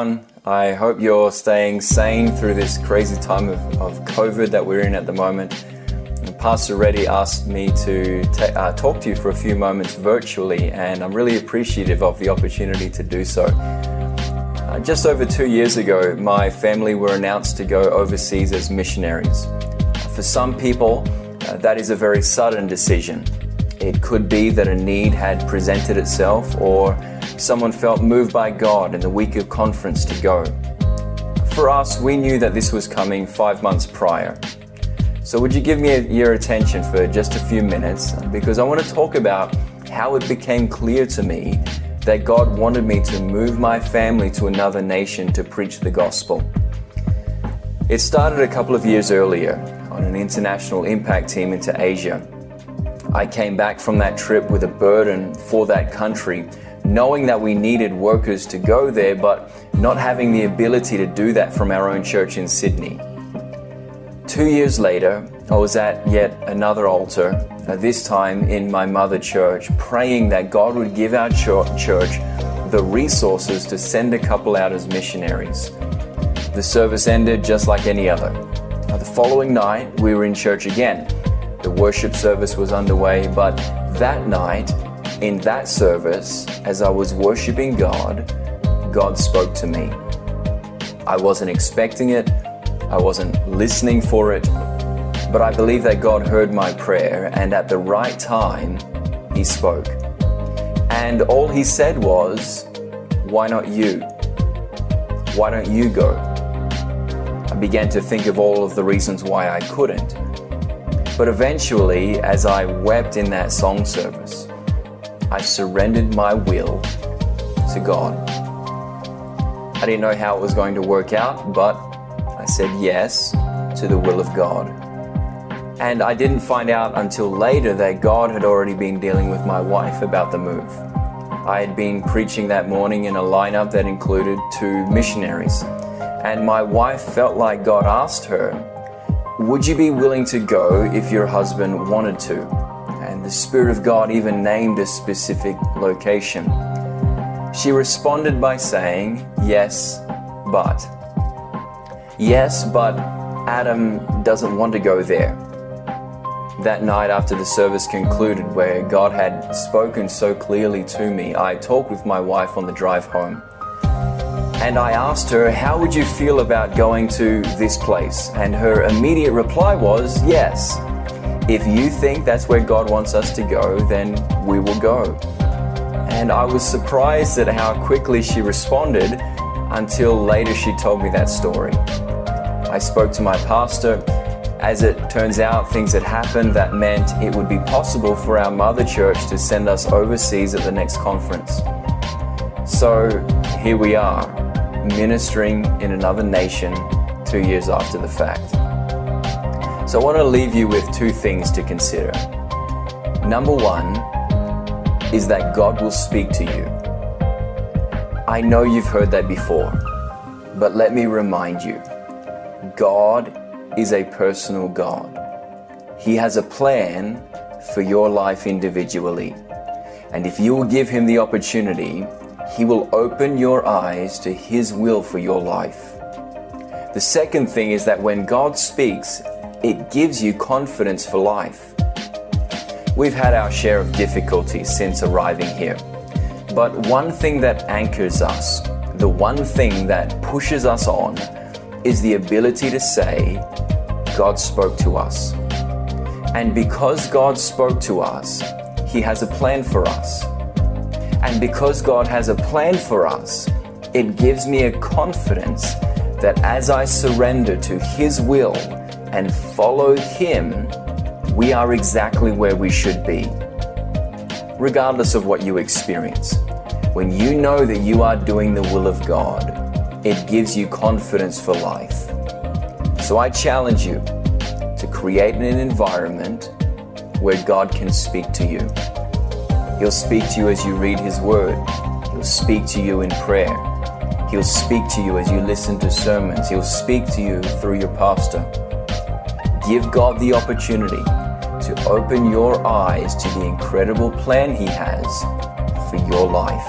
everyone. I hope you're staying sane through this crazy time of COVID that we're in at the moment. And Pastor Reddy asked me to talk to you for a few moments virtually, and I'm really appreciative of the opportunity to do so. Just over 2 years ago, my family were announced to go overseas as missionaries. For some people, that is a very sudden decision. It could be that a need had presented itself, or someone felt moved by God in the week of conference to go. For us, we knew that this was coming 5 months prior. So would you give me your attention for just a few minutes? Because I want to talk about how it became clear to me that God wanted me to move my family to another nation to preach the gospel. It started a couple of years earlier on an international impact team into Asia. I came back from that trip with a burden for that country, knowing that we needed workers to go there, but not having the ability to do that from our own church in Sydney. 2 years later, I was at yet another altar, this time in my mother church, praying that God would give our church the resources to send a couple out as missionaries. The service ended just like any other. The following night, we were in church again. The worship service was underway, but that night, in that service, as I was worshiping God, God spoke to me. I wasn't expecting it, I wasn't listening for it, but I believe that God heard my prayer, and at the right time, He spoke. And all He said was, "Why not you? Why don't you go?" I began to think of all of the reasons why I couldn't. But eventually, as I wept in that song service, I surrendered my will to God. I didn't know how it was going to work out, but I said yes to the will of God. And I didn't find out until later that God had already been dealing with my wife about the move. I had been preaching that morning in a lineup that included 2 missionaries. And my wife felt like God asked her, "Would you be willing to go if your husband wanted to?" And the Spirit of God even named a specific location. She responded by saying, "Yes, but." Yes, but Adam doesn't want to go there. That night after the service concluded, where God had spoken so clearly to me, I talked with my wife on the drive home. And I asked her, "How would you feel about going to this place?" And her immediate reply was, "Yes. If you think that's where God wants us to go, then we will go." And I was surprised at how quickly she responded, until later she told me that story. I spoke to my pastor. As it turns out, things had happened that meant it would be possible for our mother church to send us overseas at the next conference. So here we are, ministering in another nation 2 years after the fact. So I want to leave you with 2 things to consider. Number 1 is that God will speak to you. I know you've heard that before, but let me remind you, God is a personal God. He has a plan for your life individually. And if you will give Him the opportunity, He will open your eyes to His will for your life. The second thing is that when God speaks, it gives you confidence for life. We've had our share of difficulties since arriving here. But one thing that anchors us, the one thing that pushes us on, is the ability to say, God spoke to us. And because God spoke to us, He has a plan for us. And because God has a plan for us, it gives me a confidence that as I surrender to His will and follow Him, we are exactly where we should be. Regardless of what you experience, when you know that you are doing the will of God, it gives you confidence for life. So I challenge you to create an environment where God can speak to you. He'll speak to you as you read His Word. He'll speak to you in prayer. He'll speak to you as you listen to sermons. He'll speak to you through your pastor. Give God the opportunity to open your eyes to the incredible plan He has for your life.